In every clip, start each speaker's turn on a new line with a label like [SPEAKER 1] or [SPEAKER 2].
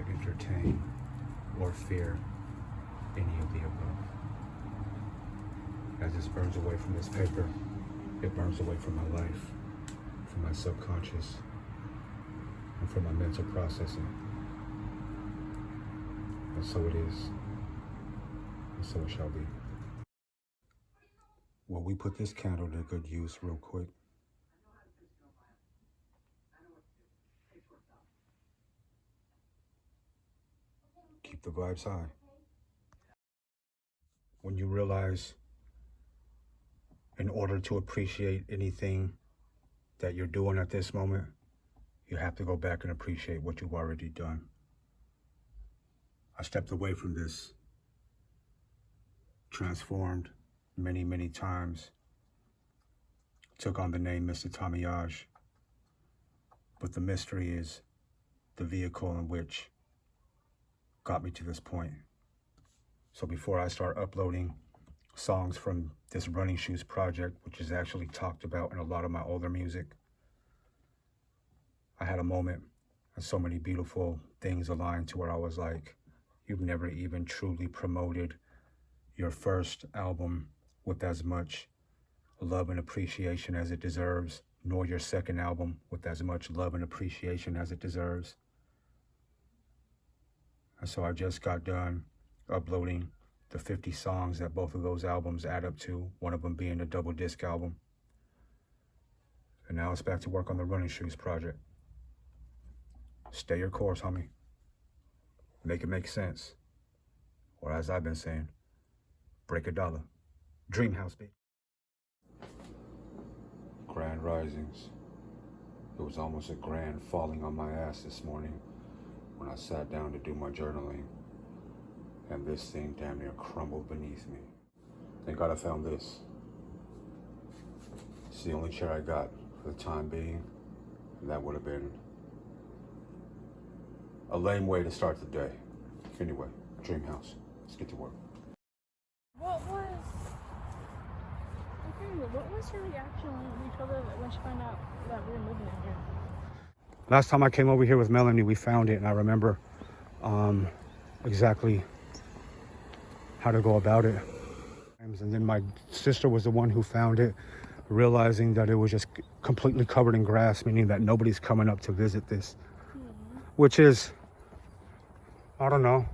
[SPEAKER 1] entertain or fear any of the above. As this burns away from this paper, it burns away from my life, from my subconscious, and from my mental processing. And so it is, and so it shall be. Well, we put this candle to good use real quick. Keep the vibes high. When you realize, in order to appreciate anything that you're doing at this moment, you have to go back and appreciate what you've already done. I stepped away from this, transformed many, many times, took on the name Mysta TAMIAJ, but the mystery is the vehicle in which got me to this point. So before I start uploading songs from this Running Shoes project, which is actually talked about in a lot of my older music, I had a moment and so many beautiful things aligned to where I was like, you've never even truly promoted your first album with as much love and appreciation as it deserves, nor your second album with as much love and appreciation as it deserves. And so I just got done uploading the 50 songs that both of those albums add up to, one of them being a double disc album. And now it's back to work on the Running Shoes project. Stay your course, homie. Make it make sense. Or as I've been saying, break a dollar. Dream house, baby. Grand risings. It was almost a grand falling on my ass this morning when I sat down to do my journaling, and this thing damn near crumbled beneath me. Thank God I found this. It's the only chair I got for the time being, and that would have been a lame way to start the day. Anyway, dream house. Let's get to work.
[SPEAKER 2] What was your reaction when you told her when she found out that we were moving in here?
[SPEAKER 1] Last time I came over here with Melanie, we found it, and I remember exactly how to go about it. And then my sister was the one who found it, realizing that it was just completely covered in grass, meaning that nobody's coming up to visit this. Which is, I don't know,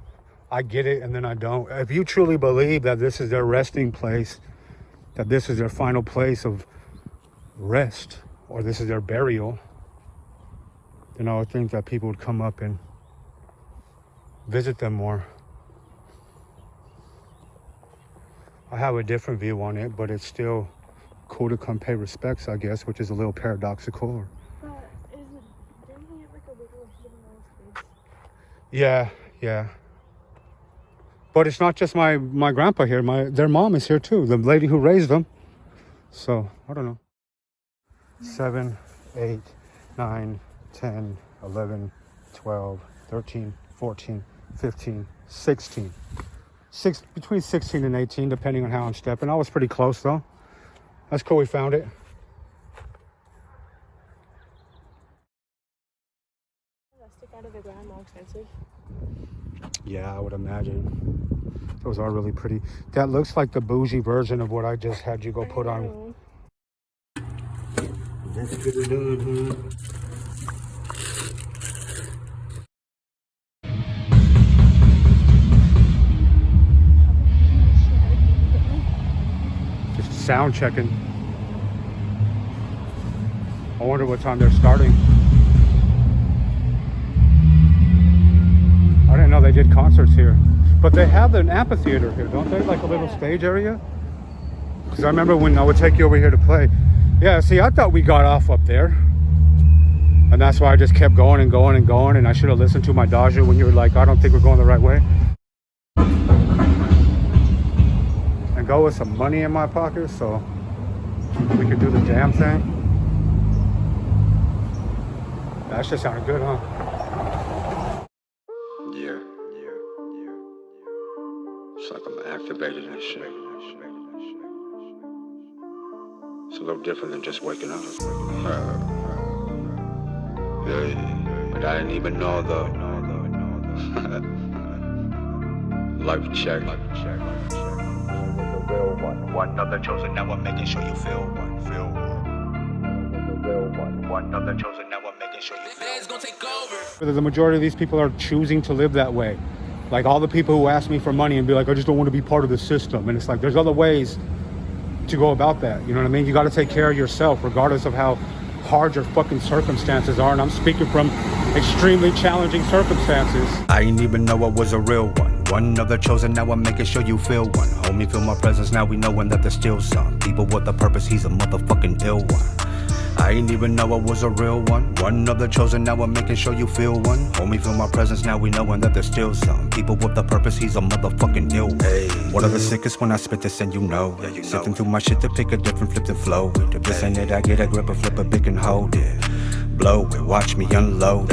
[SPEAKER 1] I get it and then I don't. If you truly believe that this is their resting place, that this is their final place of rest, or this is their burial, then I would think that people would come up and visit them more. I have a different view on it, but it's still cool to come pay respects, I guess, which is a little paradoxical.
[SPEAKER 2] But didn't he have like a little hidden space?
[SPEAKER 1] Yeah. But it's not just my grandpa here. Their mom is here too, the lady who raised them. So, I don't know. 7, 8, 9, 10, 11, 12, 13, 14, 15, 16. Between 16 and 18, depending on how I'm stepping. I was pretty close though. That's cool, we found it.
[SPEAKER 2] That stick out of the ground more expensive.
[SPEAKER 1] Yeah, I would imagine. Those are really pretty. That looks like the bougie version of what I just had you go put on. Let's get it done, huh? Just sound checking. I wonder what time they're starting. I didn't know they did concerts here. But they have an amphitheater here, don't they? Like a little stage area? Because I remember when I would take you over here to play. Yeah, see, I thought we got off up there. And that's why I just kept going and going and going. And I should have listened to my Daja when you were like, I don't think we're going the right way. And go with some money in my pocket so we could do the damn thing. That shit sounded good, huh? Yeah. It's like I'm activated and shit. It's a little different than just waking up. Yeah, but I didn't even know the Life check. The real one. One other chosen, now I'm making sure you feel one. Feel one. The real one. One other chosen, now I'm making sure you feel one. It's gonna take over. The majority of these people are choosing to live that way. Like all the people who ask me for money and be like, I just don't want to be part of the system. And it's like, there's other ways to go about that. You know what I mean? You got to take care of yourself regardless of how hard your fucking circumstances are. And I'm speaking from extremely challenging circumstances. I ain't even know it was a real one. One other chosen, now I'm making sure you feel one. Homie, feel my presence, now we knowing that there's still some people with a purpose, he's a motherfucking ill one. I ain't even know it was a real one. One other chosen, now I'm making sure you feel one. Homie, feel my presence, now we knowing that there's still some people with a purpose, he's a motherfucking ill one. Hey, one of the sickest when I spit this and you know. Sifting through my shit to pick a different flip and flow. If this ain't it, I get a grip, a flip a big and hold it. Blow it, watch me unload.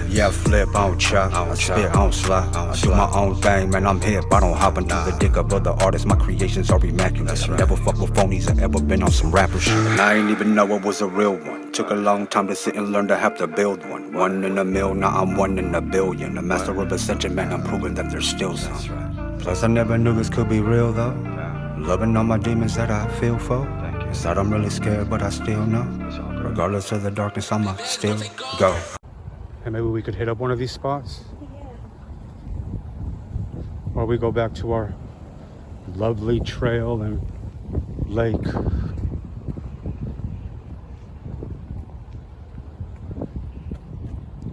[SPEAKER 1] Yeah, I flip, I don't chop, I spit, I don't slide. I do my own thing, man, I'm hip, I don't hop into the dick of other artists. My creations are immaculate. Never fuck with phonies, I ever been on some rapper shit. And I ain't even know it was a real one. Took a long time to sit and learn to have to build one. One in a mil, now I'm one in a billion. A master of ascension, man, I'm proving that there's still some. Plus I never knew this could be real though. Loving all my demons that I feel for. Inside I'm really scared, but I still know. Regardless of the darkness, I'ma still go. And maybe we could hit up one of these spots?
[SPEAKER 2] Yeah.
[SPEAKER 1] Or we go back to our lovely trail and lake.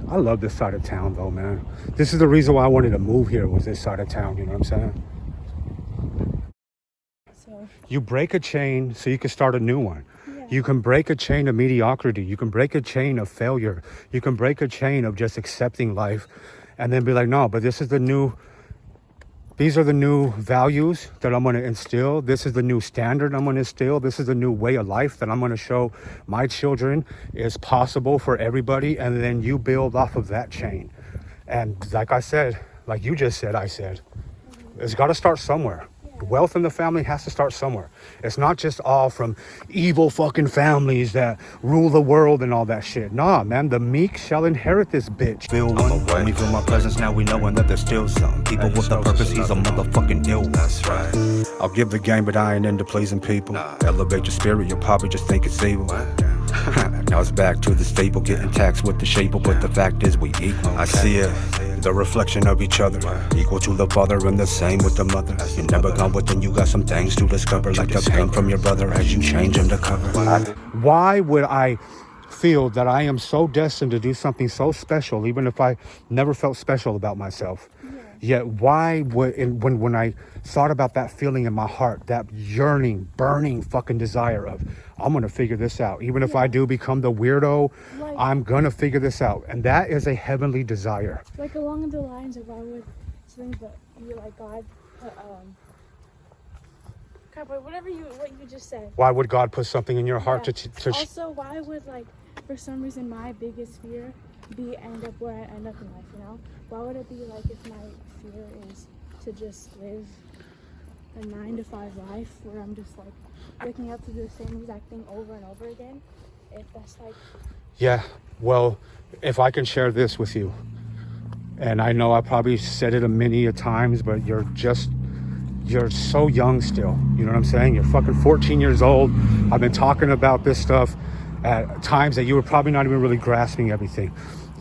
[SPEAKER 1] I love this side of town though, man. This is the reason why I wanted to move here, was this side of town, you know what I'm saying?
[SPEAKER 2] So
[SPEAKER 1] You break a chain so you can start a new one.
[SPEAKER 2] yeah.
[SPEAKER 1] You can break a chain of mediocrity. You can break a chain of failure. You can break a chain of just accepting life and then be like, no, but this is the new, these are the new values that I'm going to instill. This is the new standard I'm going to instill. This is the new way of life that I'm going to show my children is possible for everybody. And then you build off of that chain. And like I said, like you just said, I said, it's got to start somewhere. Wealth in the family has to start somewhere. It's not just all from evil fucking families that rule the world and all that shit. Nah, man, the meek shall inherit this bitch. Feel one, when we feel my presence, now we knowing that there's still some people with a purpose, he's a motherfucking ill one. That's right. I'll give the game, but I ain't into pleasing people. Elevate your spirit, you'll probably just think it's evil. Now it's back to the stable, getting taxed with the shape, but the fact is we equal. I see it, the reflection of each other, equal to the father and the same with the mother. You never gone within, you got some things to discover, like the pain from your brother as you change him to cover. Why would I feel that I am so destined to do something so special, even if I never felt special about myself? Yet why would, when I thought about that feeling in my heart, that yearning, burning fucking desire of, I'm gonna figure this out. Even if I do become the weirdo,
[SPEAKER 2] Like,
[SPEAKER 1] I'm gonna figure this out. And that is a heavenly desire.
[SPEAKER 2] like along the lines of why would something that you like God God, but what you just said.
[SPEAKER 1] Why would God put something in your heart
[SPEAKER 2] Yeah.
[SPEAKER 1] to
[SPEAKER 2] Also, why would like for some reason my biggest fear be end up where I end up in life, you know? Why would it be like if my fear is to just live a 9-to-5 life where I'm just like waking up to do the same exact thing over and over again? If that's like,
[SPEAKER 1] Yeah, well, if I can share this with you, and I know I probably said it many a times, but you're so young still, you know what I'm saying? You're fucking 14 years old. I've been talking about this stuff at times that you were probably not even really grasping everything.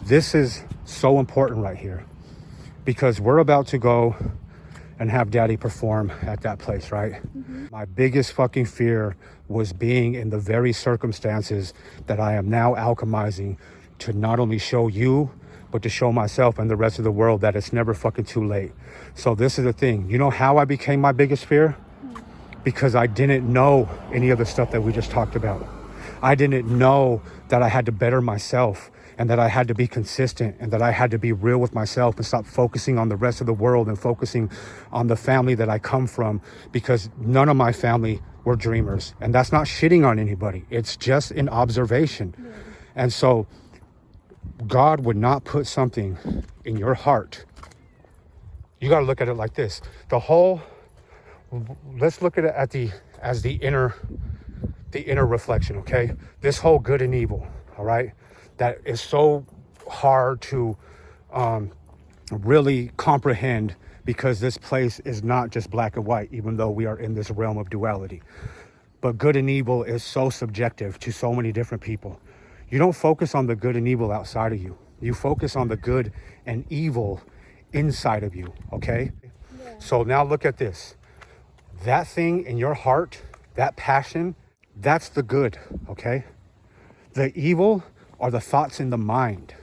[SPEAKER 1] This is so important right here because we're about to go and have daddy perform at that place, right? Mm-hmm. My biggest fucking fear was being in the very circumstances that I am now alchemizing to not only show you, but to show myself and the rest of the world that it's never fucking too late. So this is the thing. You know how I became my biggest fear? Because I didn't know any of the stuff that we just talked about. I didn't know that I had to better myself and that I had to be consistent and that I had to be real with myself and stop focusing on the rest of the world and focusing on the family that I come from, because none of my family were dreamers. And that's not shitting on anybody. It's just an observation. Yeah. And so God would not put something in your heart. You got to look at it like this. Let's look at it as the inner reflection, okay? This whole good and evil, all right? That is so hard to really comprehend, because this place is not just black and white, even though we are in this realm of duality. But good and evil is so subjective to so many different people. You don't focus on the good and evil outside of you. You focus on the good and evil inside of you, okay?
[SPEAKER 2] Yeah.
[SPEAKER 1] So now look at this. That thing in your heart, that passion, that's the good, okay? The evil are the thoughts in the mind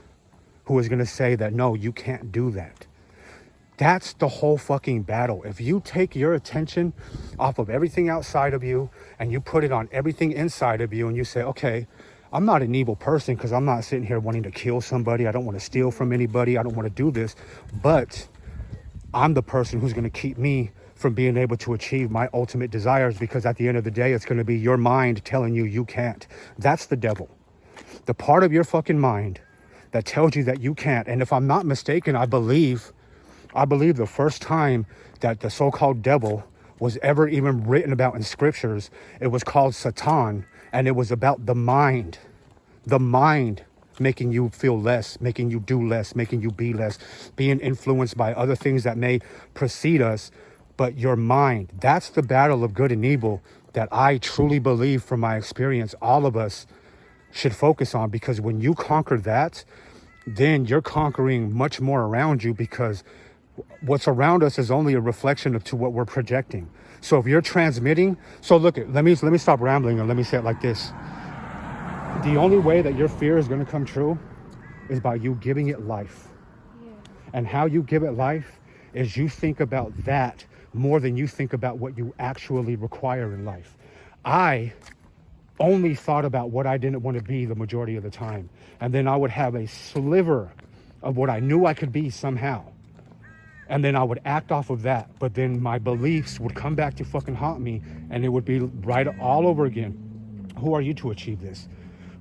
[SPEAKER 1] who is going to say that, no, you can't do that. That's the whole fucking battle. If you take your attention off of everything outside of you and you put it on everything inside of you and you say, okay, I'm not an evil person because I'm not sitting here wanting to kill somebody. I don't want to steal from anybody. I don't want to do this. But I'm the person who's going to keep me from being able to achieve my ultimate desires, because at the end of the day, it's going to be your mind telling you you can't. That's the devil. The part of your fucking mind that tells you that you can't. And if I'm not mistaken, I believe the first time that the so-called devil was ever even written about in scriptures, it was called Satan, and it was about the mind making you feel less, making you do less, making you be less, being influenced by other things that may precede us, but your mind. That's the battle of good and evil that I truly believe, from my experience, all of us should focus on, because when you conquer that, then you're conquering much more around you, because what's around us is only a reflection of to what we're projecting. So if you're transmitting, so look at, let me stop rambling and let me say it like this. The only way that your fear is going to come true is by you giving it life.
[SPEAKER 2] Yeah.
[SPEAKER 1] And how you give it life is you think about that more than you think about what you actually require in life. I only thought about what I didn't want to be the majority of the time. And then I would have a sliver of what I knew I could be somehow. And then I would act off of that. But then my beliefs would come back to fucking haunt me, and it would be right all over again. Who are you to achieve this?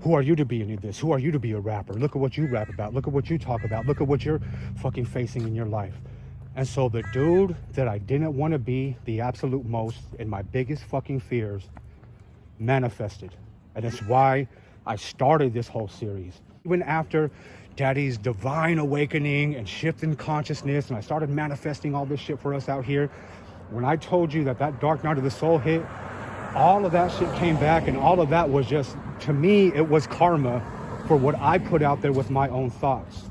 [SPEAKER 1] Who are you to be any of this? Who are you to be a rapper? Look at what you rap about. Look at what you talk about. Look at what you're fucking facing in your life. And so the dude that I didn't want to be the absolute most in my biggest fucking fears manifested. And that's why I started this whole series. Even after Daddy's divine awakening and shift in consciousness, and I started manifesting all this shit for us out here, when I told you that that dark night of the soul hit, all of that shit came back, and all of that was just, to me, it was karma for what I put out there with my own thoughts.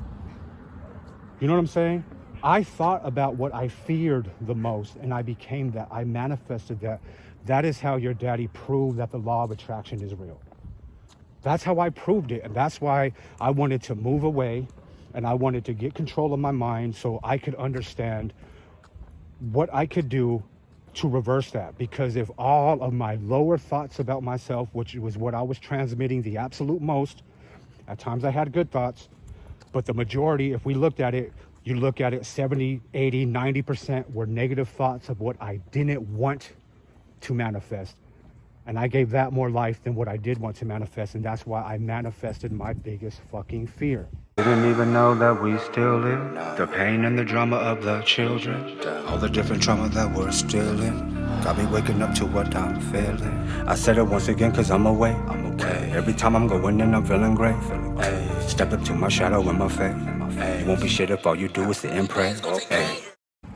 [SPEAKER 1] You know what I'm saying? I thought about what I feared the most, and I became that. I manifested that. That is how your daddy proved that the law of attraction is real. That's how I proved it. And that's why I wanted to move away, and I wanted to get control of my mind so I could understand what I could do to reverse that. Because if all of my lower thoughts about myself, which was what I was transmitting the absolute most, at times I had good thoughts, but the majority, if we looked at it, you look at it, 70, 80, 90% were negative thoughts of what I didn't want to manifest. And I gave that more life than what I did want to manifest. And that's why I manifested my biggest fucking fear. Didn't even know that we still live. The pain and the drama of the children. All the different trauma that we're still in. Got me waking up to what I'm feeling. I said it once again cause I'm awake. I'm okay. Every time I'm going in, I'm feeling great. Step up to my shadow in my face. You won't be shit if all you do is sit and pray.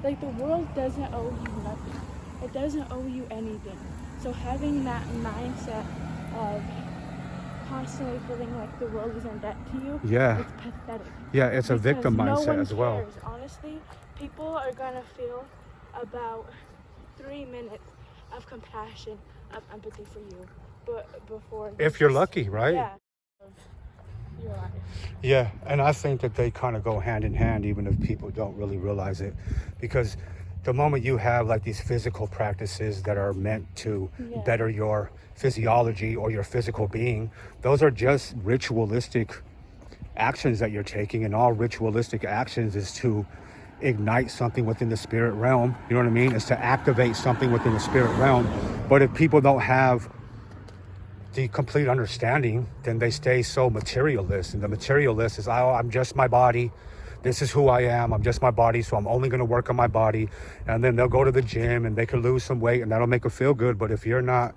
[SPEAKER 2] Like, the world doesn't owe you nothing. It doesn't owe you anything. So having that mindset of constantly feeling like the world is in debt to you, it's pathetic.
[SPEAKER 1] Yeah, it's a victim mindset
[SPEAKER 2] no one
[SPEAKER 1] as well.
[SPEAKER 2] cares. Honestly, people are gonna feel about 3 minutes of compassion, of empathy for you, but before,
[SPEAKER 1] if you're lucky, right?
[SPEAKER 2] Yeah, of your life.
[SPEAKER 1] Yeah, and I think that they kind of go hand in hand, even if people don't really realize it, because the moment you have like these physical practices that are meant to better your physiology or your physical being, those are just ritualistic actions that you're taking, and all ritualistic actions is to ignite something within the spirit realm. You know what I mean? It's to activate something within the spirit realm. But if people don't have the complete understanding, then they stay so materialist. And the materialist is, oh, I'm just my body. This is who I am. I'm just my body, so I'm only going to work on my body. And then they'll go to the gym and they can lose some weight, and that'll make them feel good. But if you're not,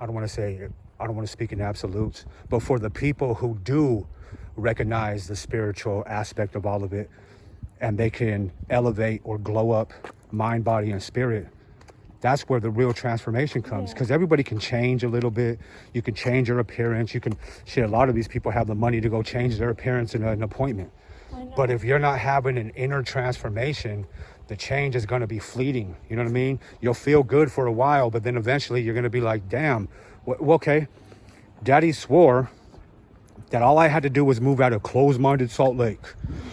[SPEAKER 1] I don't want to speak in absolutes, but for the people who do recognize the spiritual aspect of all of it, and they can elevate or glow up mind, body, and spirit, that's where the real transformation comes. Because everybody can change a little bit. You can change your appearance. You can, shit, a lot of these people have the money to go change their appearance in an appointment. But if you're not having an inner transformation, the change is going to be fleeting. You know what I mean? You'll feel good for a while, but then eventually you're going to be like, damn, okay. Daddy swore that all I had to do was move out of closed-minded Salt Lake.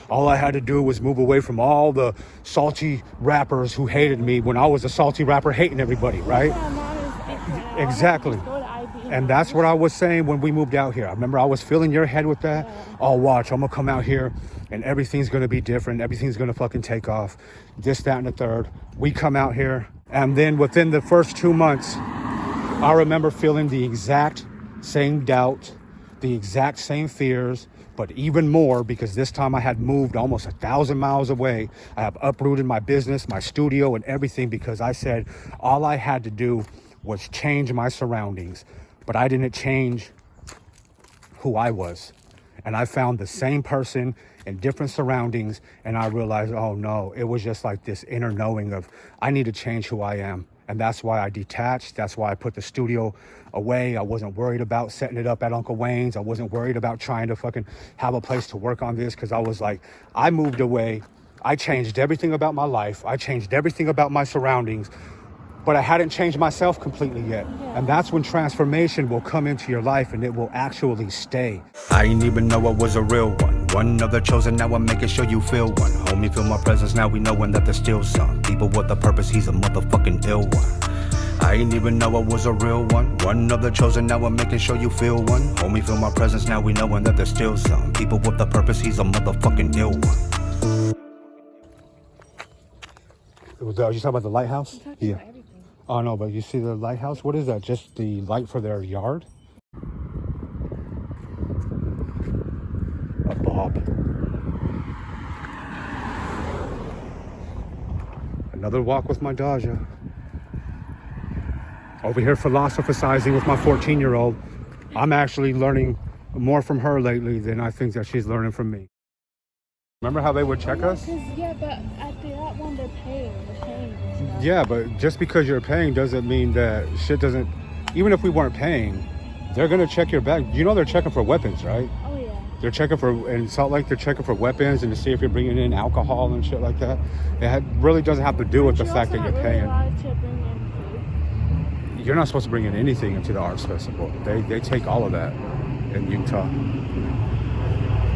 [SPEAKER 1] All I had to do was move away from all the salty rappers who hated me when I was a salty rapper hating everybody, right? Exactly. And that's what I was saying when we moved out here. I remember I was filling your head with that. Oh, watch, I'm gonna come out here and everything's gonna be different. Everything's gonna fucking take off. This, that, and the third. We come out here, and then within the first 2 months, I remember feeling the exact same doubt, the exact same fears, but even more, because this time I had moved almost 1,000 miles away. I have uprooted my business, my studio, and everything, because I said all I had to do was change my surroundings, but I didn't change who I was. And I found the same person in different surroundings, and I realized, oh no, it was just like this inner knowing of, I need to change who I am. And that's why I detached. That's why I put the studio away. I wasn't worried about setting it up at Uncle Wayne's. I wasn't worried about trying to fucking have a place to work on this, because I was like, I moved away. I changed everything about my life. I changed everything about my surroundings, but I hadn't changed myself completely yet. And that's when transformation will come into your life, and it will actually stay. I didn't even know I was a real one. One of the chosen, now I'm making sure you feel one. Homie, feel my presence, now we knowing that there's still some people with a purpose, he's a motherfucking ill one. I didn't even know I was a real one. One of the chosen, now I'm making sure you feel one. Homie, feel my presence, now we knowing that there's still some people with a purpose, he's a motherfucking ill one. You talking about the lighthouse? Yeah. Oh no, but you see the lighthouse? What is that? Just the light for their yard? A bob. Another walk with my Daja. Over here philosophizing with my 14-year-old. I'm actually learning more from her lately than I think that she's learning from me. Remember how they would check us?
[SPEAKER 2] Yeah, but at that one they're paying. And stuff.
[SPEAKER 1] Yeah, but just because you're paying doesn't mean that shit doesn't... Even if we weren't paying, they're going to check your bag. You know they're checking for weapons, right?
[SPEAKER 2] Oh, yeah.
[SPEAKER 1] They're checking for... In Salt Lake, they're checking for weapons and to see if you're bringing in alcohol and shit like that. It really doesn't have to do with the fact that you're paying. You're not supposed to bring in anything into the arts festival. They take all of that in Utah.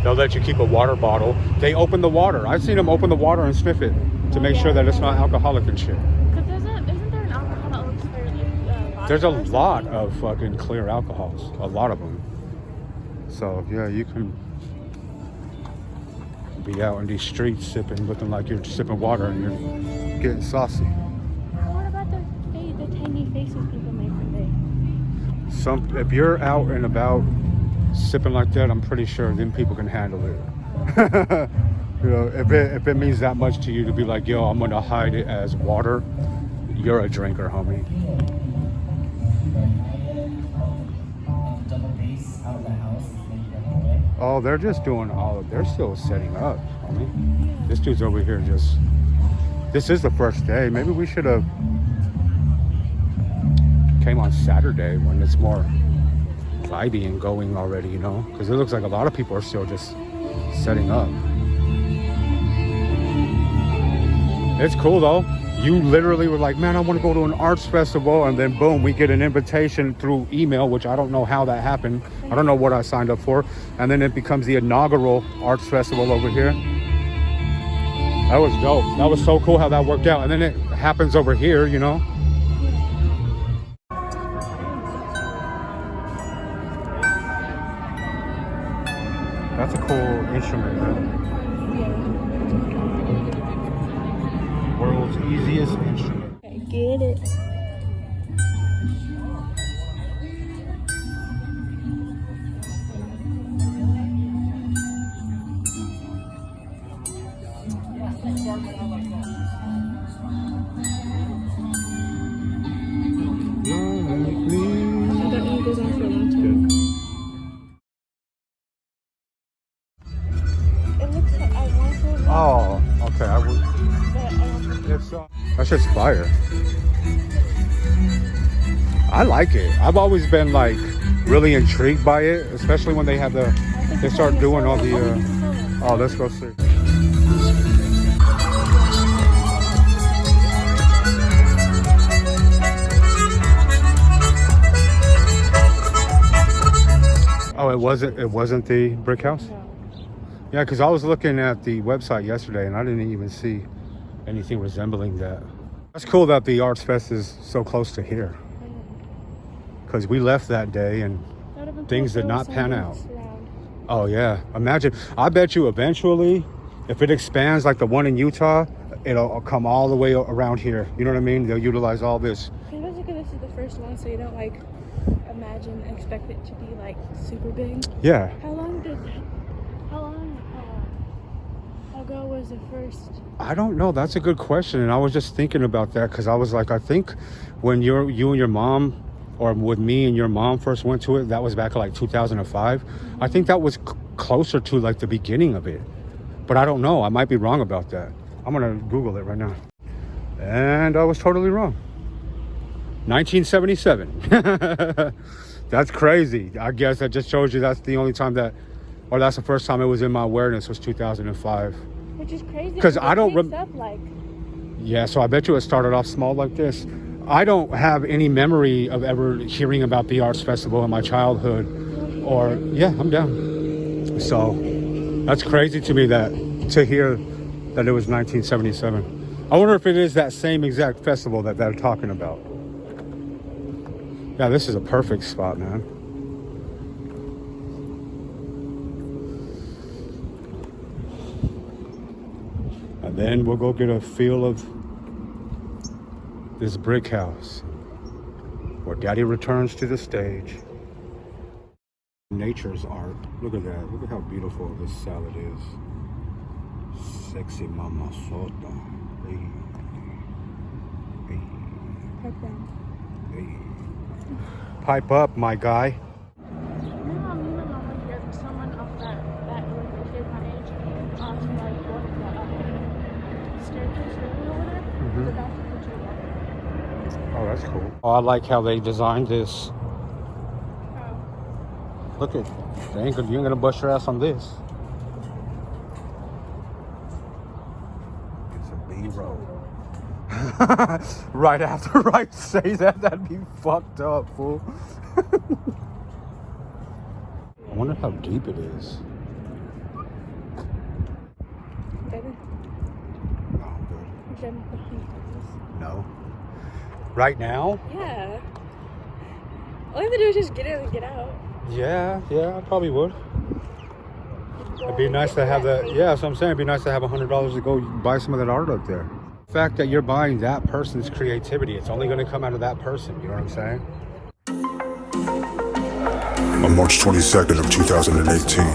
[SPEAKER 1] They'll let you keep a water bottle. They open the water. I've seen them open the water and sniff it to make sure that it's not alcoholic and shit.
[SPEAKER 2] Because isn't there an alcohol that looks fairly
[SPEAKER 1] There's a lot of fucking clear alcohols. A lot of them. So, yeah, you can be out in these streets sipping, looking like you're sipping water and you're getting saucy.
[SPEAKER 2] What about the tangy faces people make for days?
[SPEAKER 1] If you're out and about sipping like that, I'm pretty sure then people can handle it. You know, if it means that much to you to be like, yo, I'm gonna hide it as water, you're a drinker, homie. Oh, they're just doing they're still setting up, homie. This dude's over here this is the first day. Maybe we should have came on Saturday when it's more vibey and going already, you know, because it looks like a lot of people are still just setting up. It's cool though. You literally were like, man, I want to go to an arts festival, and then boom, we get an invitation through email, which I don't know how that happened. I don't know what I signed up for, and then it becomes the inaugural arts festival over here. That was dope. That was so cool how that worked out, and then it happens over here, you know. That's a cool instrument, man. World's easiest instrument.
[SPEAKER 2] I get it. That one goes on for a long time.
[SPEAKER 1] church is fire. I like it. I've always been like really intrigued by it, especially when they have they start doing all the oh, let's go see. Oh, it wasn't the brick house?
[SPEAKER 2] No.
[SPEAKER 1] Yeah, because I was looking at the website yesterday and I didn't even see anything resembling that. That's cool that the Arts Fest is so close to here. Because we left that day and things did not pan out. Oh yeah, imagine. I bet you eventually, if it expands like the one in Utah, it'll come all the way around here. You know what I mean? They'll utilize all this.
[SPEAKER 2] Basically, this is the first one, so you don't like expect it to be like super big.
[SPEAKER 1] Yeah.
[SPEAKER 2] How long ago was the first?
[SPEAKER 1] I don't know. That's a good question, and I was just thinking about that because I was like, I think when you and your mom, or with me and your mom first went to it, that was back in like 2005. I think that was closer to like the beginning of it, but I don't know. I might be wrong about that. I'm gonna Google it right now, and I was totally wrong. 1977. That's crazy. I guess that just shows you that's the only time that, or that's the first time it was in my awareness, was 2005.
[SPEAKER 2] Which is crazy.
[SPEAKER 1] Because I don't
[SPEAKER 2] like.
[SPEAKER 1] Yeah, so I bet you it started off small like this. I don't have any memory of ever hearing about the Arts Festival in my childhood. Or, yeah, I'm down. So that's crazy to me to hear that it was 1977. I wonder if it is that same exact festival that they're talking about. Yeah, this is a perfect spot, man. And then we'll go get a feel of this brick house where Daddy returns to the stage. Nature's art. Look at that. Look at how beautiful this salad is. Sexy mama sota. Hey. Hey.
[SPEAKER 2] Pipe down.
[SPEAKER 1] Hey. Pipe up, my guy.
[SPEAKER 2] Someone of that was a kid my age, like what the staircase over there. The back of the tree.
[SPEAKER 1] Oh, that's cool. Oh, I like how they designed this.
[SPEAKER 2] Oh.
[SPEAKER 1] Look at, you ain't gonna bust your ass on this. It's a B-roll. Right after I say that'd be fucked up, fool. I wonder how deep it is.
[SPEAKER 2] Baby.
[SPEAKER 1] No, I'm good.
[SPEAKER 2] Jim,
[SPEAKER 1] No. Right now?
[SPEAKER 2] yeah. All you have to do is just get in and get out.
[SPEAKER 1] Yeah, I probably would. It'd be nice to have that. Yeah, that's what I'm saying. It'd be nice to have $100 to go buy some of that art up there. The fact that you're buying that person's creativity, it's only going to come out of that person. You know what I'm saying?
[SPEAKER 3] On March 22nd of 2018,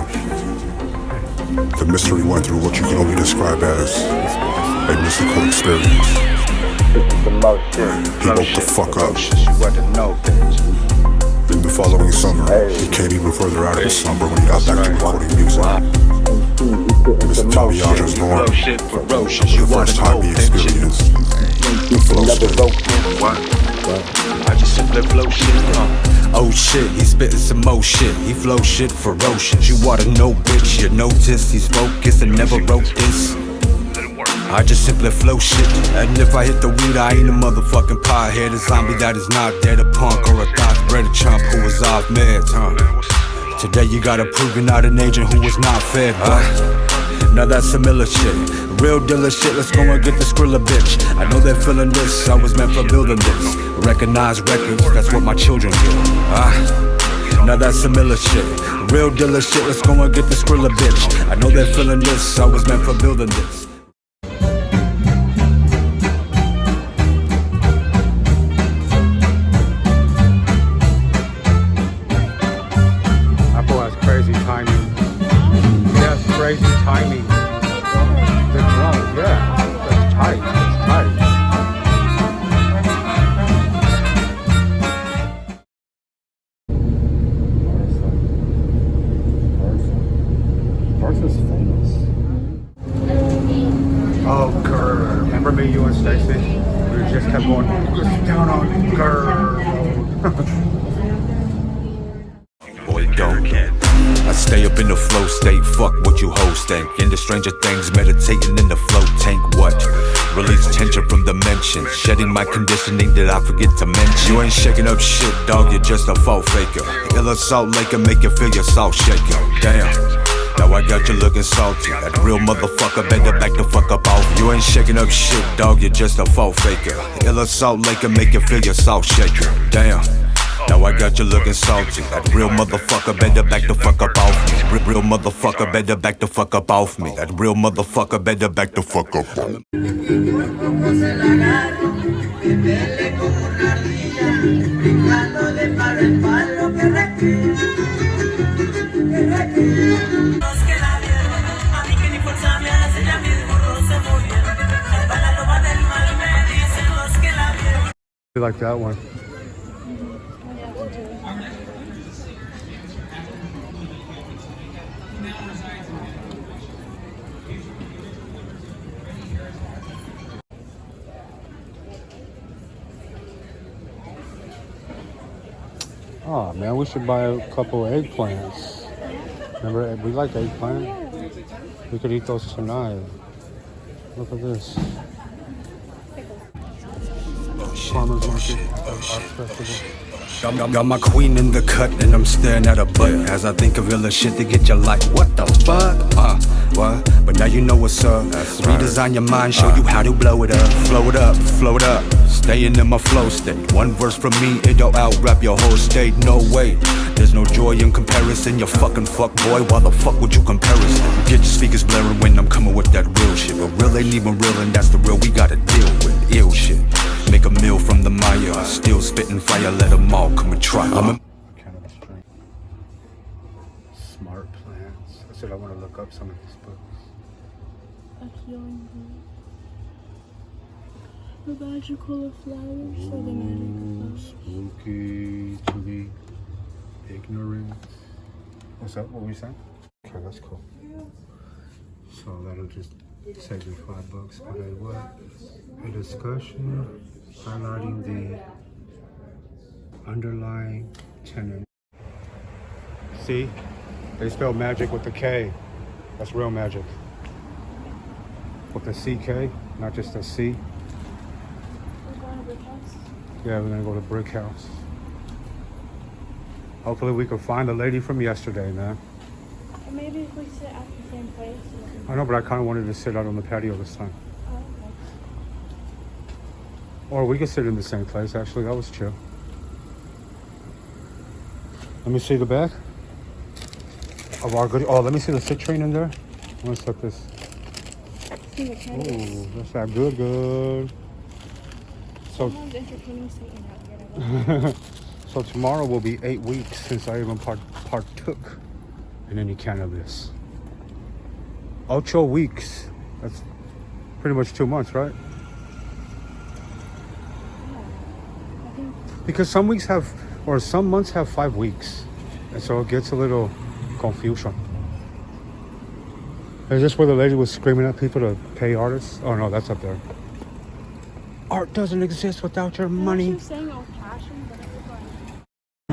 [SPEAKER 3] the mystery went through what you can only describe as a mystical experience. He woke the fuck up. In the following summer, he came even further out of his slumber when he got back to recording music. Mysta TAMIAJ was born. For the first time he experienced the flow state.
[SPEAKER 4] I just simply flow shit. Oh shit, he's spitting some more shit. He flow shit ferocious. You oughta know, bitch. You notice he's focused and never wrote this. I just simply flow shit. And if I hit the weed, I ain't a motherfucking pothead. A zombie that is not dead, a punk or a thought bred a chump who was off meds, Today you gotta prove you're not an agent who was not fed, now that's some Miller shit. Real dealer shit, let's go and get the Skrilla bitch. I know they're feeling this, I was meant for building this. Recognize records, that's what my children get. Now that's some Miller shit. Real dealer shit, let's go and get the Skrilla bitch. I know they're feeling this, I was meant for building this.
[SPEAKER 1] Crazy timing. Yes, crazy timing. The drum, yeah. It's tight. It's tight. Bertha's famous.
[SPEAKER 4] Boy, don't. I stay up in the flow state, fuck what you hoes think. Into stranger things, meditating in the flow tank. What? Release tension from dimensions, shedding my conditioning that I forget to mention. You ain't shaking up shit, dog, you're just a faux faker. Ill assault laker, make you feel your salt shaker. Damn. Now I got you looking salty. That real motherfucker better back the fuck up off. You ain't shaking up shit, dog, you're just a faux faker. Ill assault laker, make you feel your salt shaker. Damn. Now I got you looking salty. That real motherfucker better back the fuck up off me. Real motherfucker better back the fuck up off me. That real motherfucker better back the fuck up off me.
[SPEAKER 1] You like that one? Oh man, we should buy a couple eggplants. Remember, we like eggplant. We could eat those tonight. Look at this. Farmers market, art festival.
[SPEAKER 4] Got my queen in the cut and I'm staring at her butt as I think of real shit to get you like, what the fuck? What? But now you know what's up. Redesign your mind, show you how to blow it up. Flow it up, flow it up. Staying in my flow state. One verse from me, it'll out-rap your whole state. No way, there's no joy in comparison. You fucking fuck boy, why the fuck would you compare us? Get your speakers blaring when I'm coming with that real shit. But real ain't even real and that's the real we gotta deal with. Ill shit. Make a meal from the Maya. Still spitting fire, let them all come and try.
[SPEAKER 1] Cannabis drink. Smart plants. I said I want to look up some of these books.
[SPEAKER 2] A healing root. The magical of flowers or the magic of flowers.
[SPEAKER 1] Spooky to be ignorant. What's up? What were you saying? Okay, that's cool. So that'll just save me $5. But I what? A discussion highlighting the underlying tenant. See? They spell magic with the K. That's real magic. With the CK, not just a C.
[SPEAKER 2] We're going to Brick House?
[SPEAKER 1] Yeah, we're gonna go to Brick House. Hopefully we can find the lady from yesterday, man.
[SPEAKER 2] Or maybe if we sit at the same place.
[SPEAKER 1] I know, but I kind of wanted to sit out on the patio this time.
[SPEAKER 2] Oh, okay.
[SPEAKER 1] Or we could sit in the same place, actually. That was chill. Let me see the back of our good. Oh, let me see the citrine in there. I'm gonna set this.
[SPEAKER 2] See the cannabis.
[SPEAKER 1] Ooh, that's that good. So,
[SPEAKER 2] Someone's entertaining Satan out here.
[SPEAKER 1] so tomorrow will be 8 weeks since I even partook in any cannabis. 8 weeks. That's pretty much 2 months, right?
[SPEAKER 2] I think
[SPEAKER 1] Because some weeks have, or some months have 5 weeks. And so it gets a little confusion. Is this where the lady was screaming at people to pay artists? Oh no, that's up there. Art doesn't exist without your
[SPEAKER 2] she
[SPEAKER 1] money.
[SPEAKER 2] was saying old fashioned, but it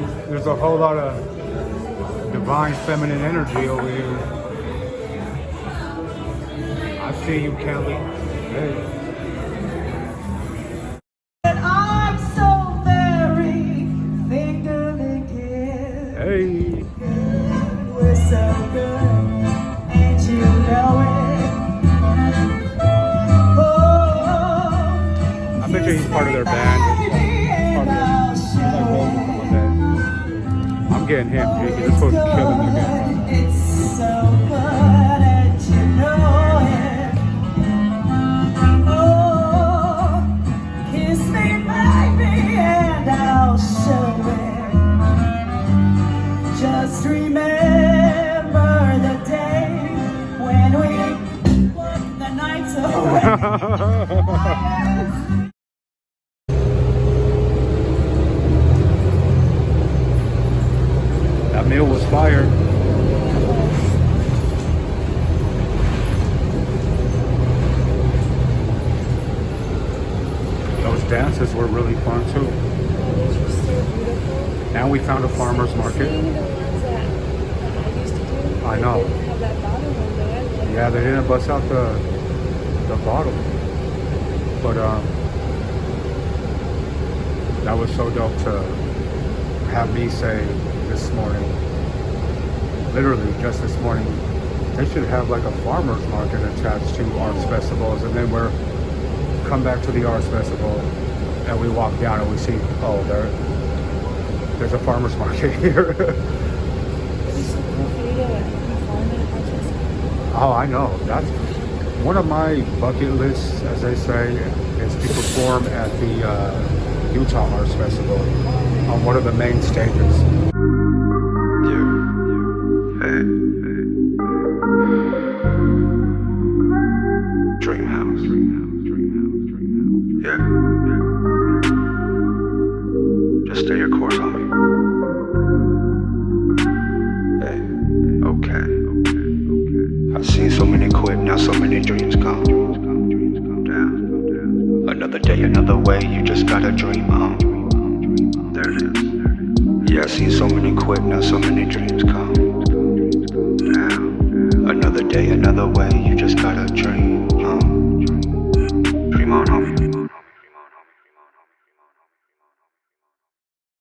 [SPEAKER 2] was like
[SPEAKER 1] There's a whole lot of divine feminine energy over here. I see you, Kelly. Hey.
[SPEAKER 5] I'm so very finger-licking.
[SPEAKER 1] Hey.
[SPEAKER 5] We're so good, and you know it. Oh,
[SPEAKER 1] I bet you he's part of their band. Part of he's like rolling with my band. I'm getting him, dude. He's supposed to kill him again.
[SPEAKER 5] it's so good, and you know it. Oh, kiss me, baby, and I'll show it. Just remember the day when we put the nights away.
[SPEAKER 1] That meal was fire. I was dancing beaches were really fun too.
[SPEAKER 2] These were so beautiful.
[SPEAKER 1] And we found a farmer's market.
[SPEAKER 2] Seeing the ones that I used to do.
[SPEAKER 1] I know.
[SPEAKER 2] They didn't have that bottom one there.
[SPEAKER 1] Yeah, they didn't bust out the bottle. But that was so dope to have me say this morning, literally just this morning, they should have like a farmer's market attached to arts festivals, and then we're come back to the arts festival and we walk down and we see, oh, there's a farmer's market here.
[SPEAKER 2] It'd be so cool for you to perform at a festival.
[SPEAKER 1] Oh, I know. That's one of my bucket lists, as they say, is to perform at the Utah Arts Festival on one of the main stages.
[SPEAKER 4] Dream house. Yeah. Just stay your course, homie. Hey. Okay. I've seen so many quit, now so many dreams come. Damn. Another day, another way, you just gotta dream on. There it is. Yeah, I've seen so many quit, now so many dreams come.